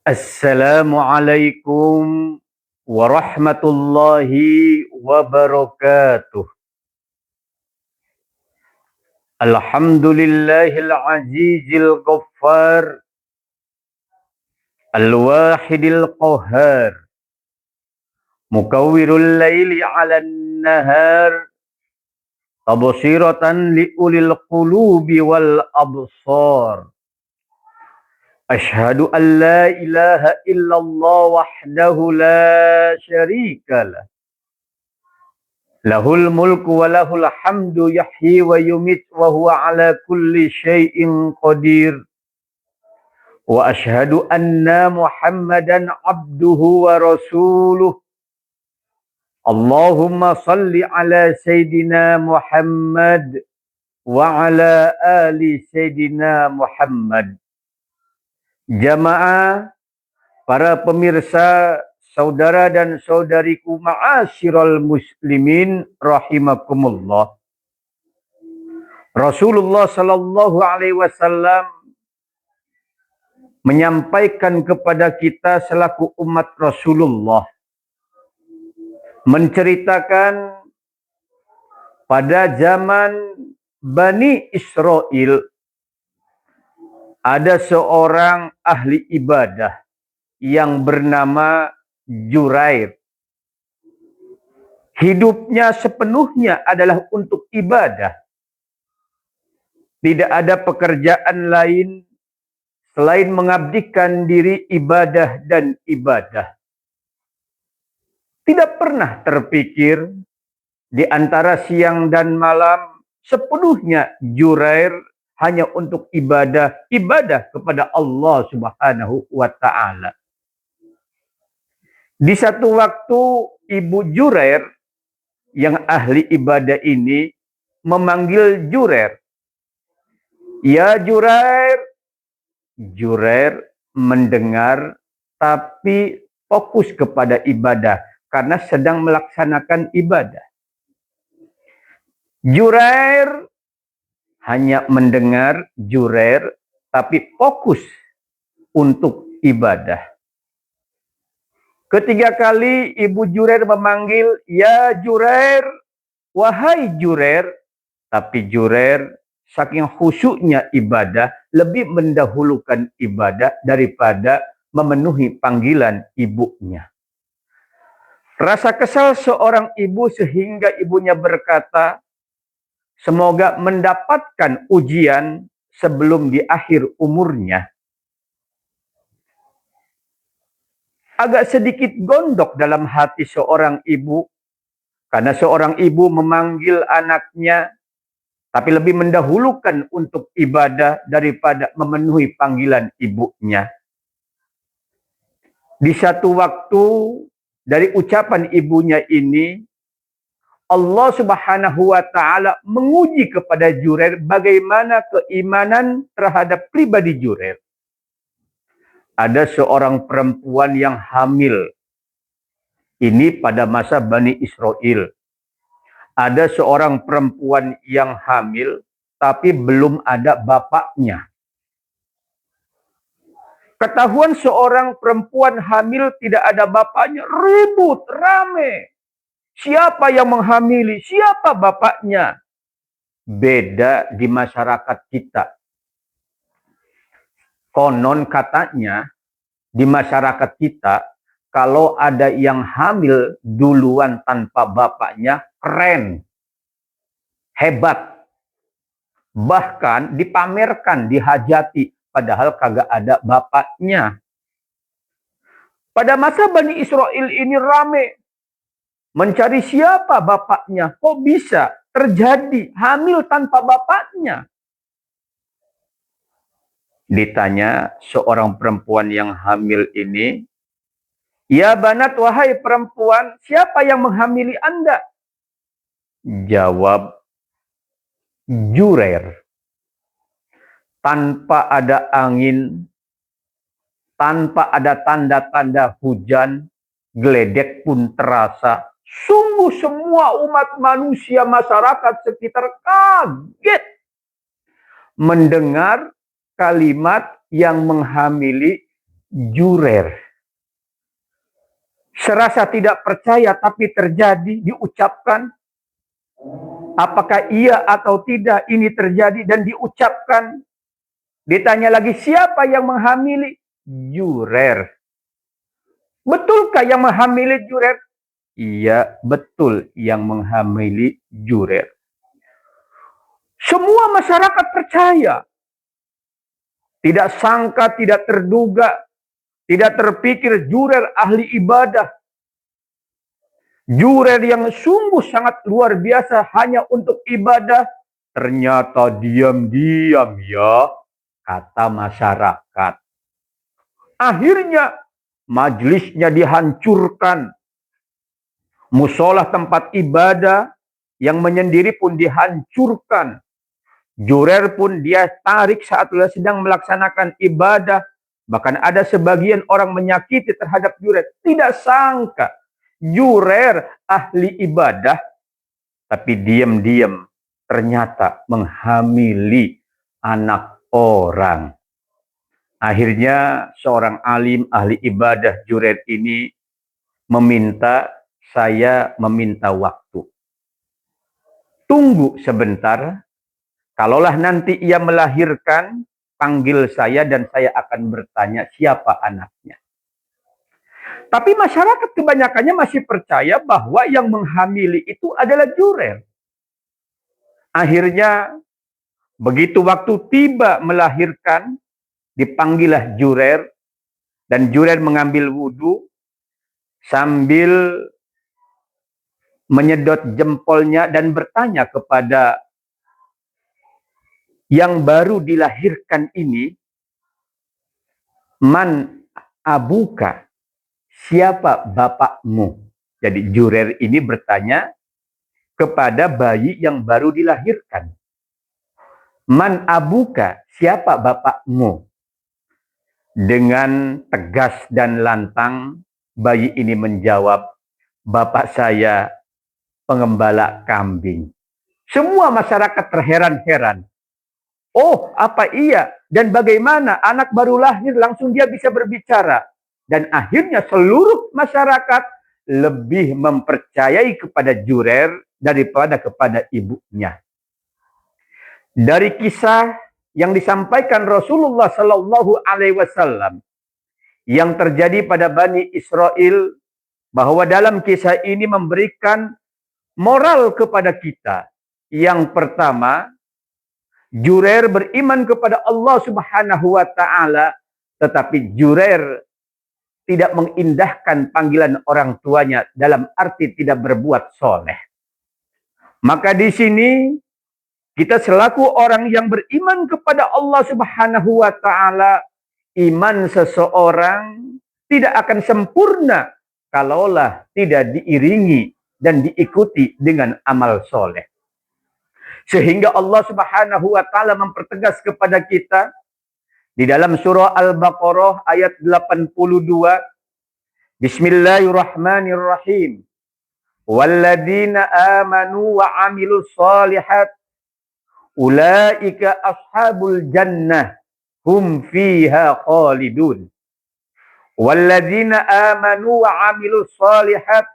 Assalamualaikum warahmatullahi wabarakatuh. Alhamdulillahil azizil ghaffar, al-wahidil qahhar, mukawwirul laili 'alan nahar, tabsiratan liulil qulubi wal absar. Asyhadu an la ilaha illallah wahdahu la syarikalah. Lahul mulku wa lahul hamdu yahyi wa yumit wa huwa ala kulli syai'in qadir. Wa ashhadu anna Muhammadan abduhu wa rasuluh. Allahumma salli ala Sayyidina Muhammad wa ala ali Sayyidina Muhammad. Jamaah, para pemirsa, saudara dan saudariku ma'asyiral muslimin rahimakumullah. Rasulullah sallallahu alaihi wasallam menyampaikan kepada kita selaku umat Rasulullah, menceritakan pada zaman Bani Israel ada seorang ahli ibadah yang bernama Jurair. Hidupnya sepenuhnya adalah untuk ibadah. Tidak ada pekerjaan lain selain mengabdikan diri ibadah dan ibadah. Tidak pernah terpikir di antara siang dan malam sepenuhnya Jurair hanya untuk ibadah kepada Allah Subhanahu wa taala. Di satu waktu ibu Jurair yang ahli ibadah ini memanggil Jurair. Ya Jurair. Jurair mendengar tapi fokus kepada ibadah karena sedang melaksanakan ibadah. Jurair hanya mendengar, Jurair tapi fokus untuk ibadah. Ketiga kali ibu Jurair memanggil, ya Jurair, wahai Jurair. Tapi Jurair saking khusyuknya ibadah, lebih mendahulukan ibadah daripada memenuhi panggilan ibunya. Rasa kesal seorang ibu sehingga ibunya berkata, semoga mendapatkan ujian sebelum di akhir umurnya. Agak sedikit gondok dalam hati seorang ibu, karena seorang ibu memanggil anaknya, tapi lebih mendahulukan untuk ibadah daripada memenuhi panggilan ibunya. Di satu waktu dari ucapan ibunya ini, Allah Subhanahu wa taala menguji kepada Jurair bagaimana keimanan terhadap pribadi Jurair. Ada seorang perempuan yang hamil. Ini pada masa Bani Israel. Ada seorang perempuan yang hamil tapi belum ada bapaknya. Ketahuan seorang perempuan hamil tidak ada bapaknya, ribut, rame. Siapa yang menghamili? Siapa bapaknya? Beda di masyarakat kita. Konon katanya di masyarakat kita, kalau ada yang hamil duluan tanpa bapaknya, keren, hebat. Bahkan dipamerkan, dihajati, padahal kagak ada bapaknya. Pada masa Bani Israel ini rame. Mencari siapa bapaknya. Kok bisa terjadi hamil tanpa bapaknya? Ditanya seorang perempuan yang hamil ini, ya banat, wahai perempuan, siapa yang menghamili Anda? Jawab Jurair. Tanpa ada angin, tanpa ada tanda-tanda hujan, geledek pun terasa. Sungguh semua umat manusia, masyarakat sekitar kaget mendengar kalimat yang menghamili Jurer. Serasa tidak percaya tapi terjadi, diucapkan. Apakah iya atau tidak ini terjadi dan diucapkan. Ditanya lagi, siapa yang menghamili? Jurer. Betulkah yang menghamili Jurer? Iya, betul yang menghamili Jurer. Semua masyarakat percaya. Tidak sangka, tidak terduga, tidak terpikir Jurer ahli ibadah. Jurer yang sungguh sangat luar biasa hanya untuk ibadah. Ternyata diam-diam ya, kata masyarakat. Akhirnya majlisnya dihancurkan. Musolah tempat ibadah yang menyendiri pun dihancurkan. Jurer pun dia tarik saat sedang melaksanakan ibadah. Bahkan ada sebagian orang menyakiti terhadap Jurer. Tidak sangka Jurer ahli ibadah, tapi diam-diam ternyata menghamili anak orang. Akhirnya seorang alim ahli ibadah Jurer ini meminta, saya meminta waktu. Tunggu sebentar, kalaulah nanti ia melahirkan, panggil saya dan saya akan bertanya siapa anaknya. Tapi masyarakat kebanyakannya masih percaya bahwa yang menghamili itu adalah Jurer. Akhirnya begitu waktu tiba melahirkan, dipanggillah Jurer, dan Jurer mengambil wudhu sambil menyedot jempolnya dan bertanya kepada yang baru dilahirkan ini, man abuka, siapa bapakmu? Jadi Jurer ini bertanya kepada bayi yang baru dilahirkan. Man abuka, siapa bapakmu? Dengan tegas dan lantang, bayi ini menjawab, bapak saya pengembala kambing. Semua masyarakat terheran-heran. Oh, apa iya? Dan bagaimana anak baru lahir langsung dia bisa berbicara? Dan akhirnya seluruh masyarakat lebih mempercayai kepada Jurer daripada kepada ibunya. Dari kisah yang disampaikan Rasulullah Sallallahu Alaihi Wasallam yang terjadi pada Bani Israel, bahwa dalam kisah ini memberikan moral kepada kita. Yang pertama, Jurer beriman kepada Allah Subhanahu wa Ta'ala, tetapi Jurer tidak mengindahkan panggilan orang tuanya dalam arti tidak berbuat soleh. Maka di sini kita selaku orang yang beriman kepada Allah Subhanahu wa Ta'ala, iman seseorang tidak akan sempurna kalaulah tidak diiringi dan diikuti dengan amal soleh. Sehingga Allah Subhanahu wa Ta'ala mempertegas kepada kita di dalam surah Al-Baqarah ayat 82, Bismillahirrahmanirrahim. Walladzina amanu wa amilus solihat ulaika ashabul jannah hum fiha khalidun. Walladzina amanu wa amilus solihat,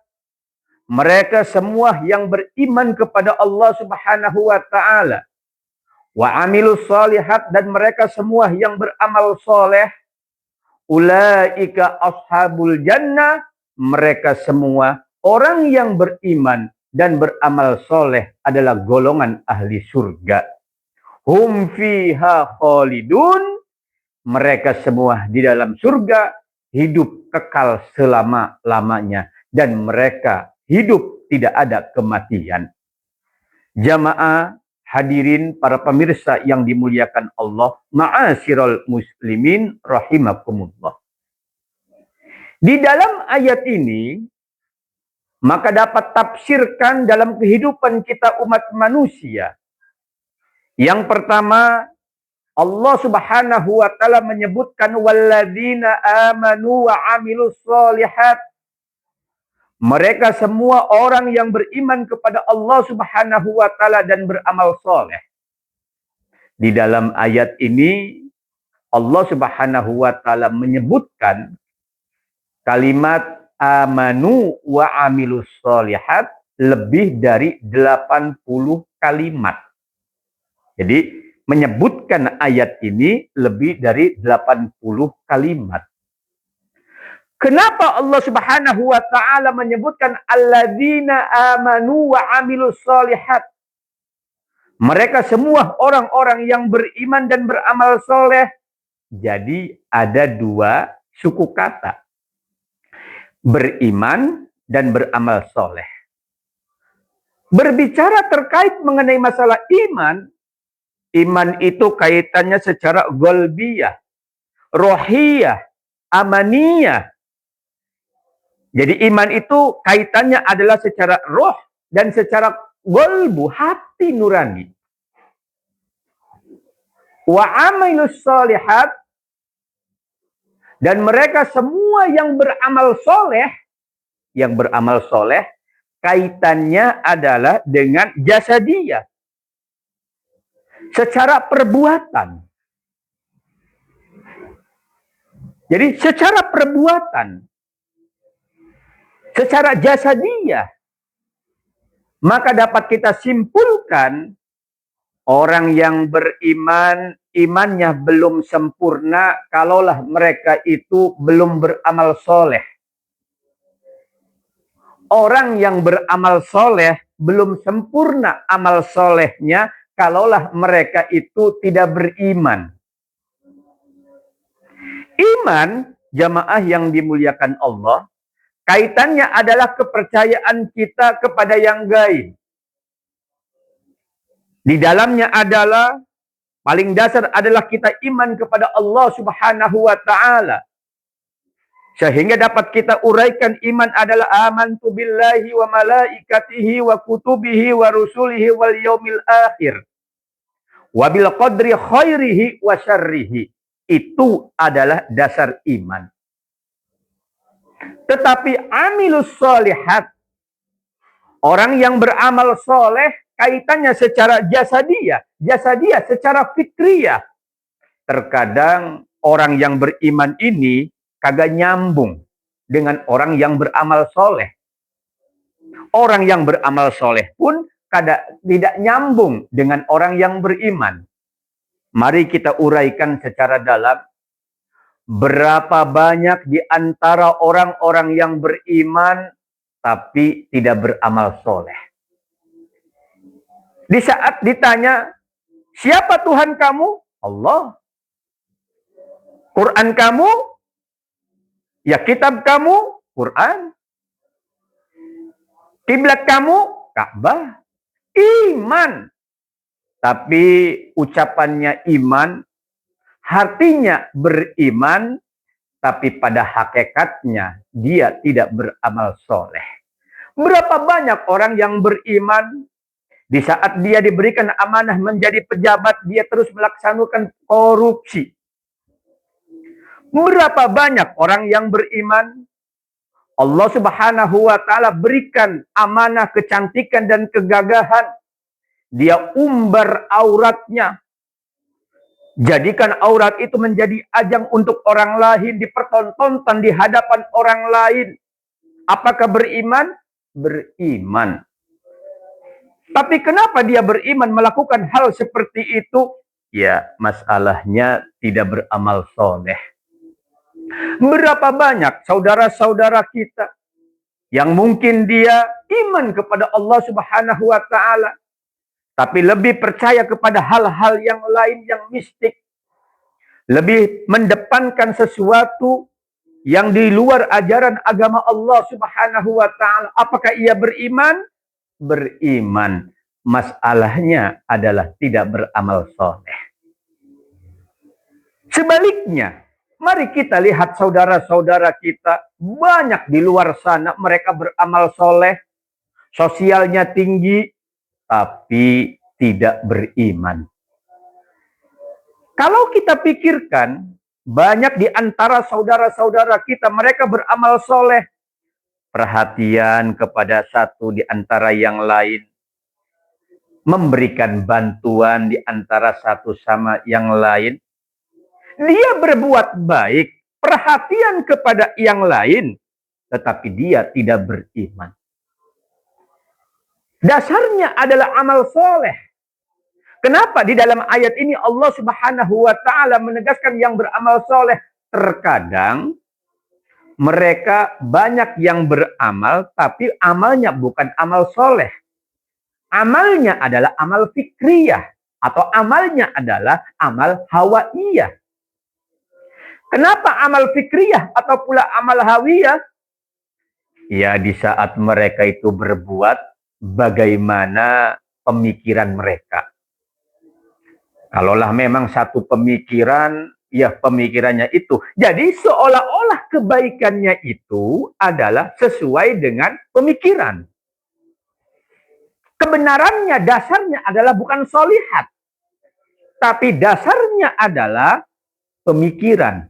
mereka semua yang beriman kepada Allah Subhanahu wa Ta'ala, wa amilus solihat, dan mereka semua yang beramal soleh, ulaika ashabul jannah, mereka semua orang yang beriman dan beramal soleh adalah golongan ahli surga. Hum fiha khalidun, mereka semua di dalam surga hidup kekal selama-lamanya, dan mereka hidup tidak ada kematian. Jamaah hadirin para pemirsa yang dimuliakan Allah, ma'asyiral muslimin rahimakumullah. Di dalam ayat ini maka dapat tafsirkan dalam kehidupan kita umat manusia. Yang pertama, Allah Subhanahu wa Ta'ala menyebutkan walladzina amanu wa amilus solihat. Mereka semua orang yang beriman kepada Allah Subhanahu wa Ta'ala dan beramal soleh. Di dalam ayat ini Allah Subhanahu wa taala menyebutkan kalimat amanu wa amilus solihat lebih dari 80 kalimat. Jadi menyebutkan ayat ini lebih dari 80 kalimat. Kenapa Allah Subhanahu wa taala menyebutkan alladzina amanu wa amilus solihat? Mereka semua orang-orang yang beriman dan beramal soleh. Jadi ada dua suku kata. Beriman dan beramal soleh. Berbicara terkait mengenai masalah iman, iman itu kaitannya secara golbiyah, rohiyah, amaniyah. Jadi iman itu kaitannya adalah secara roh dan secara golbu, hati nurani. Wa amilus solihat, dan mereka semua yang beramal soleh, kaitannya adalah dengan jasadiyah. Secara perbuatan. Jadi secara perbuatan, secara jasadiyah, maka dapat kita simpulkan orang yang beriman, imannya belum sempurna kalaulah mereka itu belum beramal soleh. Orang yang beramal soleh belum sempurna amal solehnya kalaulah mereka itu tidak beriman. Iman, jamaah yang dimuliakan Allah, kaitannya adalah kepercayaan kita kepada yang gaib. Di dalamnya adalah, paling dasar adalah kita iman kepada Allah Subhanahu wa ta'ala. Sehingga dapat kita uraikan iman adalah amantu billahi wa malaikatihi wa kutubihi wa rusulihi wal yaumil akhir. Wa bil qadri khairihi wa syarrihi. Itu adalah dasar iman. Tetapi amilus solihat, orang yang beramal soleh, kaitannya secara jasadiyah secara fikriyah. Terkadang orang yang beriman ini kagak nyambung dengan orang yang beramal soleh. Orang yang beramal soleh pun tidak nyambung dengan orang yang beriman. Mari kita uraikan secara dalam. Berapa banyak di antara orang-orang yang beriman tapi tidak beramal soleh. Di saat ditanya, siapa Tuhan kamu? Allah. Quran kamu? Ya kitab kamu? Quran. Kiblat kamu? Ka'bah. Iman. Tapi ucapannya iman, hatinya beriman, tapi pada hakikatnya dia tidak beramal soleh. Berapa banyak orang yang beriman, di saat dia diberikan amanah menjadi pejabat, dia terus melaksanakan korupsi. Berapa banyak orang yang beriman, Allah Subhanahu wa ta'ala berikan amanah kecantikan dan kegagahan. Dia umbar auratnya. Jadikan aurat itu menjadi ajang untuk orang lain, dipertontonkan di hadapan orang lain. Apakah beriman? Beriman. Tapi kenapa dia beriman melakukan hal seperti itu? Ya, masalahnya tidak beramal soleh. Berapa banyak saudara-saudara kita yang mungkin dia iman kepada Allah Subhanahu wa ta'ala, tapi lebih percaya kepada hal-hal yang lain yang mistik. Lebih mendepankan sesuatu yang di luar ajaran agama Allah Subhanahu wa ta'ala. Apakah ia beriman? Beriman. Masalahnya adalah tidak beramal soleh. Sebaliknya, mari kita lihat saudara-saudara kita. Banyak di luar sana mereka beramal soleh. Sosialnya tinggi, tapi tidak beriman. Kalau kita pikirkan, banyak di antara saudara-saudara kita, mereka beramal soleh. Perhatian kepada satu di antara yang lain. Memberikan bantuan di antara satu sama yang lain. Dia berbuat baik, perhatian kepada yang lain, tetapi dia tidak beriman. Dasarnya adalah amal soleh. Kenapa di dalam ayat ini Allah Subhanahu wa Ta'ala menegaskan yang beramal soleh? Terkadang mereka banyak yang beramal, tapi amalnya bukan amal soleh. Amalnya adalah amal fikriyah, atau amalnya adalah amal hawaiyah. Kenapa amal fikriyah atau pula amal hawiyah? Ya, di saat mereka itu berbuat, bagaimana pemikiran mereka. Kalaulah memang satu pemikiran, ya pemikirannya itu. Jadi seolah-olah kebaikannya itu adalah sesuai dengan pemikiran. Kebenarannya, dasarnya adalah bukan solihat. Tapi dasarnya adalah pemikiran.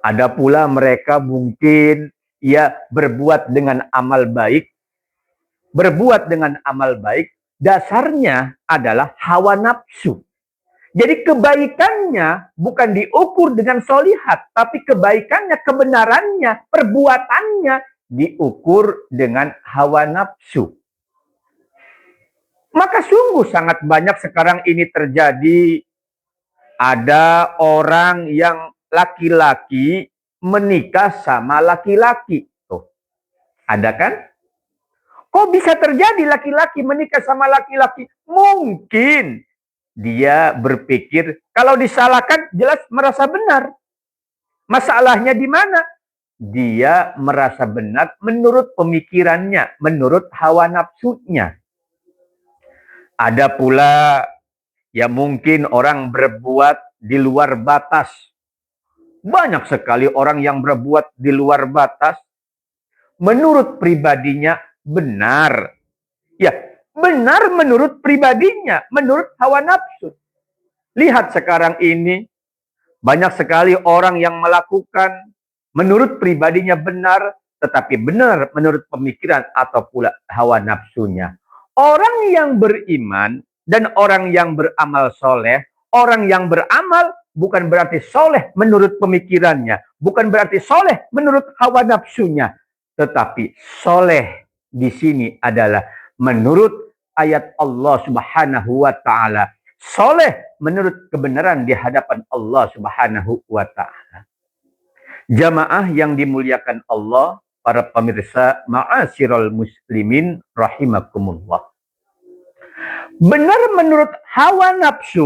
Ada pula mereka mungkin ya berbuat dengan amal baik. Berbuat dengan amal baik, dasarnya adalah hawa nafsu. Jadi kebaikannya bukan diukur dengan solihat, tapi kebaikannya, kebenarannya, perbuatannya diukur dengan hawa nafsu. Maka sungguh sangat banyak sekarang ini terjadi, ada orang yang laki-laki menikah sama laki-laki. Tuh, ada kan? Kok bisa terjadi laki-laki menikah sama laki-laki? Mungkin dia berpikir kalau disalahkan jelas merasa benar. Masalahnya di mana? Dia merasa benar menurut pemikirannya, menurut hawa nafsunya. Ada pula ya mungkin orang berbuat di luar batas. Banyak sekali orang yang berbuat di luar batas. Menurut pribadinya benar. Ya, benar menurut pribadinya, menurut hawa nafsu. Lihat sekarang ini, banyak sekali orang yang melakukan menurut pribadinya benar, tetapi benar menurut pemikiran atau pula hawa nafsunya. Orang yang beriman dan orang yang beramal soleh, orang yang beramal bukan berarti soleh menurut pemikirannya, bukan berarti soleh menurut hawa nafsunya, tetapi soleh di sini adalah menurut ayat Allah Subhanahu wa Ta'ala. Soleh menurut kebenaran di hadapan Allah Subhanahu wa Ta'ala. Jamaah yang dimuliakan Allah, para pemirsa ma'asyiral muslimin rahimakumullah. Benar menurut hawa nafsu